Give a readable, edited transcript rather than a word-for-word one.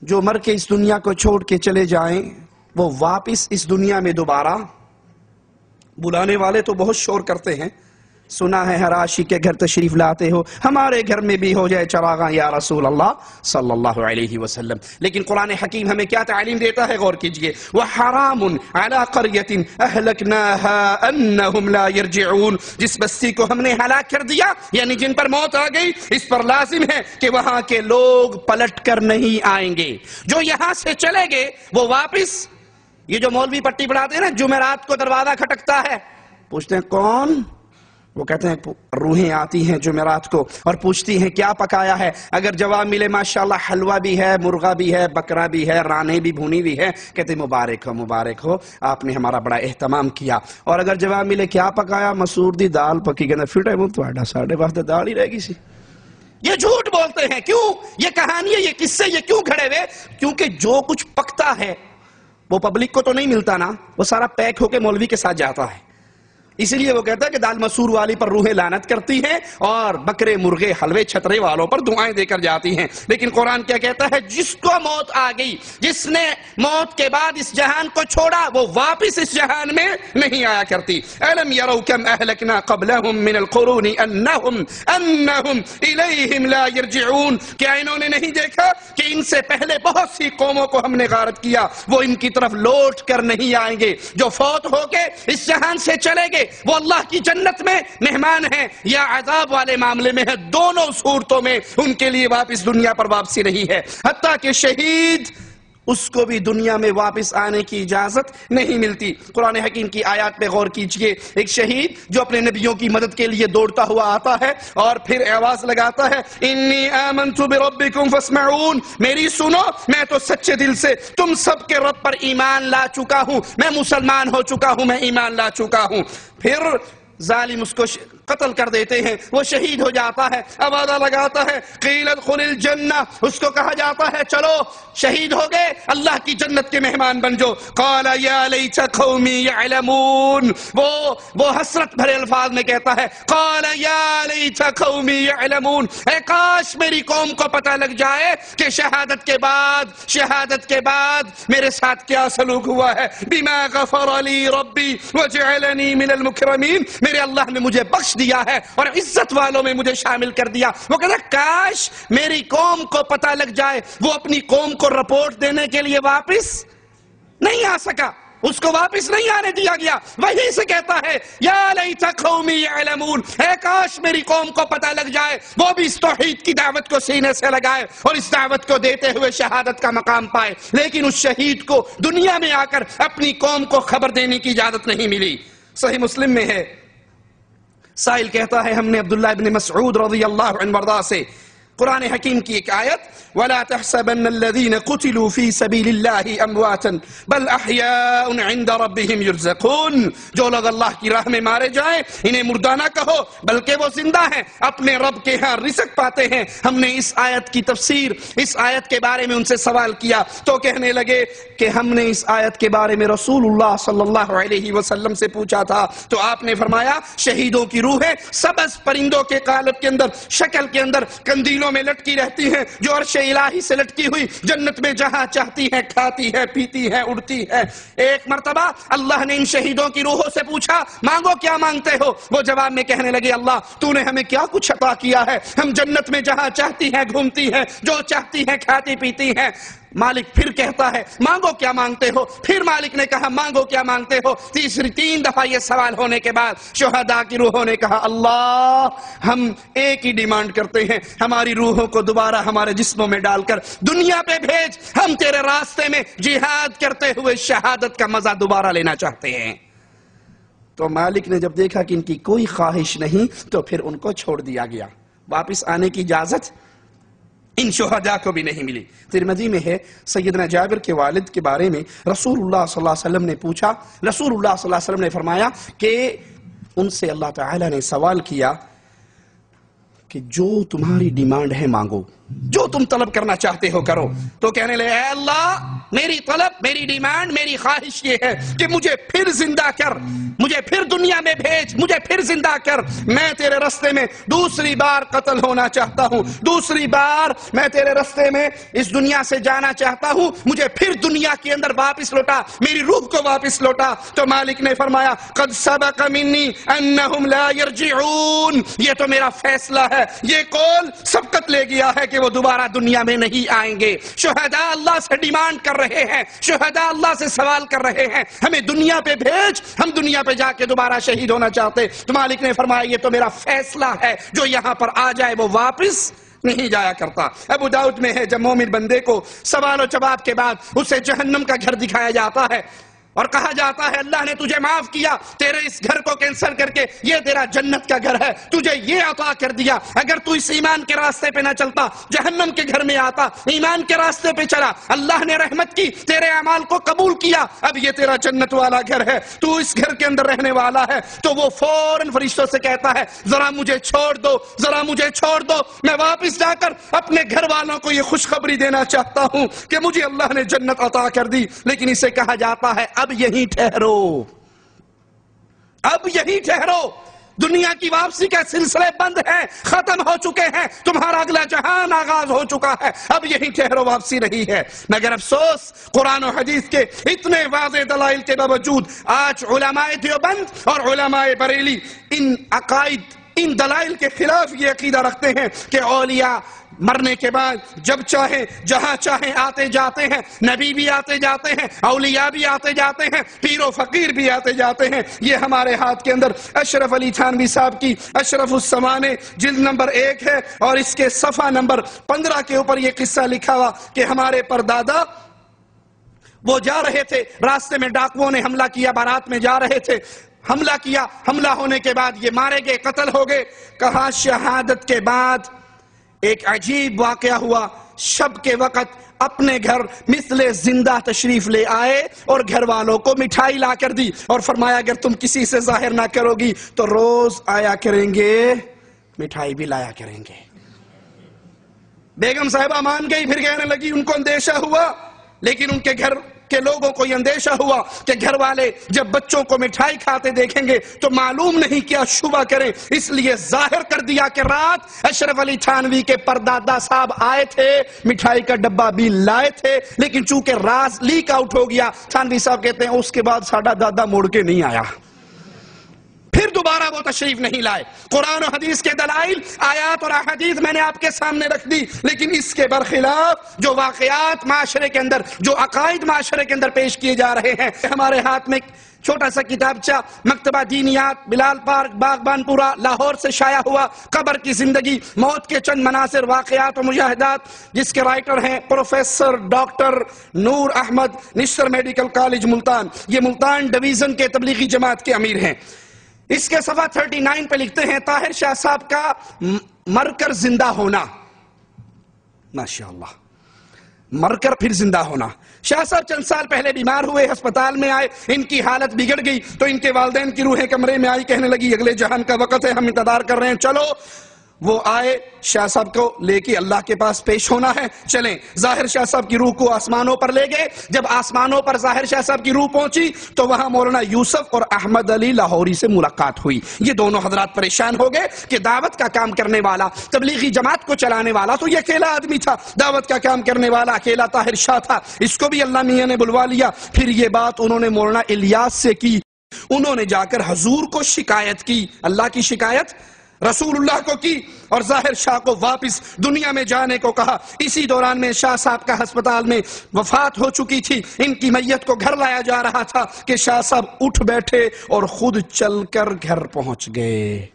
جو مر کے اس دنیا کو چھوڑ کے چلے جائیں وہ واپس اس دنیا میں دوبارہ بلانے والے تو بہت شور کرتے ہیں، سنا ہے ہر عاشق کے گھر تشریف لاتے ہو، ہمارے گھر میں بھی ہو جائے چراغاں یا رسول اللہ صلی اللہ علیہ وسلم۔ لیکن قرآن حکیم ہمیں کیا تعلیم دیتا ہے، غور کیجئے، وَحَرَامٌ عَلَىٰ قَرْيَةٍ أَهْلَكْنَاهَا أَنَّهُمْ لَا يَرْجِعُونَ، جس بستی کو ہم نے ہلاک کر دیا یعنی جن پر موت آ گئی، اس پر لازم ہے کہ وہاں کے لوگ پلٹ کر نہیں آئیں گے۔ جو یہاں سے چلے گے وہ واپس، یہ جو مولوی پٹی پڑھاتے ہیں نا، جمعرات کو دروازہ کھٹکتا ہے، پوچھتے ہیں کون؟ وہ کہتے ہیں روحیں آتی ہیں جمعرات کو اور پوچھتی ہیں کیا پکایا ہے، اگر جواب ملے ماشاءاللہ حلوہ بھی ہے، مرغا بھی ہے، بکرا بھی ہے، رانے بھی بھونی بھی ہے، کہتے ہیں مبارک ہو آپ نے ہمارا بڑا اہتمام کیا۔ اور اگر جواب ملے کیا پکایا، مسور دی دال پکی، کہتے ہیں فٹے وہ تھوڑا ساڑھے واسطے دال ہی رہ گی سی۔ یہ جھوٹ بولتے ہیں، کیوں؟ یہ کہانی ہے، یہ قصے یہ کیوں گھڑے ہوئے؟ کیونکہ جو کچھ پکتا ہے وہ پبلک کو تو نہیں ملتا نا، وہ سارا پیک ہو کے مولوی کے ساتھ جاتا ہے۔ اسی لیے وہ کہتا ہے کہ دال مسور والی پر روحیں لعنت کرتی ہیں اور بکرے مرغے حلوے چھترے والوں پر دعائیں دے کر جاتی ہیں۔ لیکن قرآن کیا کہتا ہے، جس کو موت آ گئی، جس نے موت کے بعد اس جہان کو چھوڑا، وہ واپس اس جہان میں نہیں آیا کرتی۔ أَلَمْ يَرَوْا كَمْ أَهْلَكْنَا قَبْلَهُمْ مِنَ الْقُرُونِ أَنَّهُمْ إِلَيْهِمْ لَا يَرْجِعُونَ، کیا انہوں نے نہیں دیکھا کہ ان سے پہلے بہت سی قوموں کو ہم نے غارت کیا، وہ ان کی طرف لوٹ کر نہیں آئیں گے۔ جو فوت ہو کے اس جہان سے چلے گے وہ اللہ کی جنت میں مہمان ہیں یا عذاب والے معاملے میں ہے، دونوں صورتوں میں ان کے لیے واپس دنیا پر واپسی نہیں ہے۔ حتیٰ کہ شہید، اس کو بھی دنیا میں واپس آنے کی اجازت نہیں ملتی۔ قرآن حکیم کی آیات پہ غور کیجئے، ایک شہید جو اپنے نبیوں کی مدد کے لیے دوڑتا ہوا آتا ہے اور پھر آواز لگاتا ہے، انی آمنت بربکم فاسمعون، میری سنو، میں تو سچے دل سے تم سب کے رب پر ایمان لا چکا ہوں، میں مسلمان ہو چکا ہوں، میں ایمان لا چکا ہوں۔ پھر ظالم اس کو قتل کر دیتے ہیں، وہ شہید ہو جاتا ہے، آواز لگاتا ہے قیل ادخل الجنہ، اس کو کہا جاتا ہے چلو شہید ہو گئے اللہ کی جنت کے مہمان بن جو۔ قال یا لیت قومی یعلمون، وہ حسرت بھرے الفاظ میں کہتا ہے قال یا لیت قومی یعلمون، اے کاش میری قوم کو پتہ لگ جائے کہ شہادت کے بعد میرے ساتھ کیا سلوک ہوا ہے۔ بما غفر لی ربی وجعلنی من المکرمین، میرے اللہ نے مجھے بخش دیا ہے اور عزت والوں میں مجھے شامل کر دیا۔ وہ کہتا ہے کاش میری قوم کو پتہ لگ جائے۔ وہ اپنی قوم کو رپورٹ دینے کے لیے واپس نہیں آ سکا، اس کو واپس نہیں آنے دیا گیا، وہیں سے کہتا ہے یا لیت قومی یعلمون، اے کاش میری قوم کو پتہ لگ جائے، وہ بھی اس توحید کی دعوت کو سینے سے لگائے اور اس دعوت کو دیتے ہوئے شہادت کا مقام پائے۔ لیکن اس شہید کو دنیا میں آ کر اپنی قوم کو خبر دینے کی اجازت نہیں ملی۔ صحیح مسلم میں ہے، سائل کہتا ہے ہم نے عبداللہ ابن مسعود رضی اللہ عنہ وارضاہ سے قرآن حکیم کی ایک آیت، وَلَا تَحْسَبَنَّ الَّذِينَ قُتِلُوا فِي سَبِيلِ اللَّهِ أَمْوَاتًا بَلْ أَحْيَاءٌ عِنْدَ رَبِّهِمْ يُرْزَقُونَ، جو لوگ اللہ کی راہ میں مارے جائیں انہیں مردہ نہ کہو بلکہ وہ زندہ ہیں، اپنے رب کے ہاں رزق پاتے ہیں۔ ہم نے اس آیت کی تفسیر، اس آیت کے بارے میں ان سے سوال کیا تو کہنے لگے کہ ہم نے اس آیت کے بارے میں رسول اللہ صلی اللہ علیہ وسلم سے پوچھا تھا تو آپ نے فرمایا شہیدوں کی روحیں سبز پرندوں کے قالب کے اندر، شکل کے اندر، قندیلوں میں لٹکی رہتی ہیں جو عرش الہی سے لٹکی ہوئی جنت میں جہاں چاہتی ہے کھاتی ہے، پیتی ہے، اڑتی ہے۔ ایک مرتبہ اللہ نے ان شہیدوں کی روحوں سے پوچھا مانگو کیا مانگتے ہو؟ وہ جواب میں کہنے لگے اللہ تو نے ہمیں کیا کچھ عطا کیا ہے، ہم جنت میں جہاں چاہتی ہے گھومتی ہے، جو چاہتی ہے کھاتی پیتی ہے۔ مالک پھر کہتا ہے مانگو کیا مانگتے ہو؟ پھر مالک نے کہا مانگو کیا مانگتے ہو؟ تین دفعہ یہ سوال ہونے کے بعد شہداء کی روحوں نے کہا اللہ ہم ایک ہی ڈیمانڈ کرتے ہیں، ہماری روحوں کو دوبارہ ہمارے جسموں میں ڈال کر دنیا پہ بھیج، ہم تیرے راستے میں جہاد کرتے ہوئے شہادت کا مزہ دوبارہ لینا چاہتے ہیں۔ تو مالک نے جب دیکھا کہ ان کی کوئی خواہش نہیں تو پھر ان کو چھوڑ دیا گیا، واپس آنے کی اجازت ان شہداء کو بھی نہیں ملی۔ ترمذی میں ہے سیدنا جابر کے والد کے بارے میں رسول اللہ صلی اللہ علیہ وسلم نے پوچھا، رسول اللہ صلی اللہ علیہ وسلم نے فرمایا کہ ان سے اللہ تعالی نے سوال کیا کہ جو تمہاری ڈیمانڈ ہے مانگو، جو تم طلب کرنا چاہتے ہو کرو. تو کہنے لے اے اللہ میری طلب، میری ڈیمانڈ، میری خواہش یہ ہے کہ مجھے پھر زندہ کر، مجھے پھر دنیا میں بھیج، مجھے پھر زندہ کر. میں تیرے رستے میں دوسری بار قتل ہونا چاہتا ہوں، دوسری بار میں تیرے رستے میں اس دنیا سے جانا چاہتا ہوں، مجھے پھر دنیا کے اندر واپس لوٹا، میری روح کو واپس لوٹا. تو مالک نے فرمایا قد سبق منی انہم لا یرجعون، یہ تو میرا فیصلہ ہے، یہ قول سبقت لے گیا ہے کہ وہ دوبارہ دنیا میں نہیں آئیں گے. شہداء اللہ سے ڈیمانڈ کر رہے ہیں، شہداء اللہ سے سوال کر رہے ہیں ہمیں دنیا پہ بھیج، ہم دنیا پہ جا کے دوبارہ شہید ہونا چاہتے. تو مالک نے فرمایا یہ تو میرا فیصلہ ہے، جو یہاں پر آ جائے وہ واپس نہیں جایا کرتا. ابو داؤد میں ہے جب مومن بندے کو سوال و جواب کے بعد اسے جہنم کا گھر دکھایا جاتا ہے اور کہا جاتا ہے اللہ نے تجھے معاف کیا، تیرے اس گھر کو کینسل کر کے یہ تیرا جنت کا گھر ہے، تجھے یہ عطا کر دیا. اگر تو اس ایمان کے راستے پہ نہ چلتا، جہنم کے گھر میں آتا، ایمان کے راستے پہ چلا، اللہ نے رحمت کی، تیرے اعمال کو قبول کیا، اب یہ تیرا جنت والا گھر ہے، تو اس گھر کے اندر رہنے والا ہے. تو وہ فوراً فرشتوں سے کہتا ہے ذرا مجھے چھوڑ دو، ذرا مجھے چھوڑ دو، میں واپس جا کر اپنے گھر والوں کو یہ خوشخبری دینا چاہتا ہوں کہ مجھے اللہ نے جنت عطا کر دی. لیکن اسے کہا جاتا ہے اب یہیں ٹھہرو، اب یہیں ٹھہرو، دنیا کی واپسی کے سلسلے بند ہیں، ختم ہو چکے ہیں، تمہارا اگلا جہان آغاز ہو چکا ہے، اب یہیں ٹھہرو، واپسی نہیں ہے. مگر افسوس قرآن و حدیث کے اتنے واضح دلائل کے باوجود آج علماء دیوبند اور علماء بریلی ان عقائد، ان دلائل کے خلاف یہ عقیدہ رکھتے ہیں کہ اولیاء مرنے کے بعد جب چاہیں جہاں چاہیں آتے جاتے ہیں، نبی بھی آتے جاتے ہیں، اولیاء بھی آتے جاتے ہیں، پیر و فقیر بھی آتے جاتے ہیں. یہ ہمارے ہاتھ کے اندر اشرف علی تھانوی صاحب کی اشرف السمانے جلد نمبر 1 ہے اور اس کے صفحہ نمبر 15 کے اوپر یہ قصہ لکھا ہوا کہ ہمارے پردادا وہ جا رہے تھے، راستے میں ڈاکوؤں نے حملہ کیا، بارات میں جا رہے تھے، حملہ کیا، حملہ ہونے کے بعد یہ مارے گئے، قتل ہو گئے. کہا شہادت کے بعد ایک عجیب واقعہ ہوا، شب کے وقت اپنے گھر مثل زندہ تشریف لے آئے اور گھر والوں کو مٹھائی لا کر دی اور فرمایا اگر تم کسی سے ظاہر نہ کرو گی تو روز آیا کریں گے، مٹھائی بھی لایا کریں گے. بیگم صاحبہ مان گئی، پھر کہنے لگی ان کو اندیشہ ہوا، لیکن ان کے گھر کے لوگوں کو یہ اندیشہ ہوا کہ گھر والے جب بچوں کو مٹھائی کھاتے دیکھیں گے تو معلوم نہیں کیا شبہ کریں، اس لیے ظاہر کر دیا کہ رات اشرف علی تھانوی کے پردادا صاحب آئے تھے، مٹھائی کا ڈبہ بھی لائے تھے، لیکن چونکہ راز لیک آؤٹ ہو گیا، تھانوی صاحب کہتے ہیں اس کے بعد ساڈا دادا مڑ کے نہیں آیا، پھر دوبارہ وہ تشریف نہیں لائے. قرآن و حدیث کے دلائل، آیات اور احادیث میں نے آپ کے سامنے رکھ دی، لیکن اس کے برخلاف جو واقعات معاشرے کے اندر، جو عقائد معاشرے کے اندر پیش کیے جا رہے ہیں. ہمارے ہاتھ میں چھوٹا سا کتابچہ مکتبہ دینیات بلال پارک باغبان پورا لاہور سے شائع ہوا، قبر کی زندگی، موت کے چند مناظر، واقعات و مشاہدات، جس کے رائٹر ہیں پروفیسر ڈاکٹر نور احمد، نشتر میڈیکل کالج ملتان، یہ ملتان ڈویژن کے تبلیغی جماعت کے امیر ہیں. اس کے صفحہ 39 پہ لکھتے ہیں طاہر شاہ صاحب کا مر کر زندہ ہونا. ماشاءاللہ، مر کر پھر زندہ ہونا. شاہ صاحب چند سال پہلے بیمار ہوئے، ہسپتال میں آئے، ان کی حالت بگڑ گئی تو ان کے والدین کی روحیں کمرے میں آئی، کہنے لگی اگلے جہان کا وقت ہے، ہم انتظار کر رہے ہیں، چلو. وہ آئے، شاہ صاحب کو لے کے اللہ کے پاس پیش ہونا ہے، چلیں. ظاہر شاہ صاحب کی روح کو آسمانوں پر لے گئے. جب آسمانوں پر ظاہر شاہ صاحب کی روح پہنچی تو وہاں مولانا یوسف اور احمد علی لاہوری سے ملاقات ہوئی. یہ دونوں حضرات پریشان ہو گئے کہ دعوت کا کام کرنے والا، تبلیغی جماعت کو چلانے والا تو یہ اکیلا آدمی تھا، دعوت کا کام کرنے والا اکیلا طاہر شاہ تھا، اس کو بھی اللہ میاں نے بلوا لیا. پھر یہ بات انہوں نے مولانا الیاس سے کی، انہوں نے جا کر حضور کو شکایت کی، اللہ کی شکایت رسول اللہ کو کی اور ظاہر شاہ کو واپس دنیا میں جانے کو کہا. اسی دوران میں شاہ صاحب کا ہسپتال میں وفات ہو چکی تھی، ان کی میت کو گھر لایا جا رہا تھا کہ شاہ صاحب اٹھ بیٹھے اور خود چل کر گھر پہنچ گئے.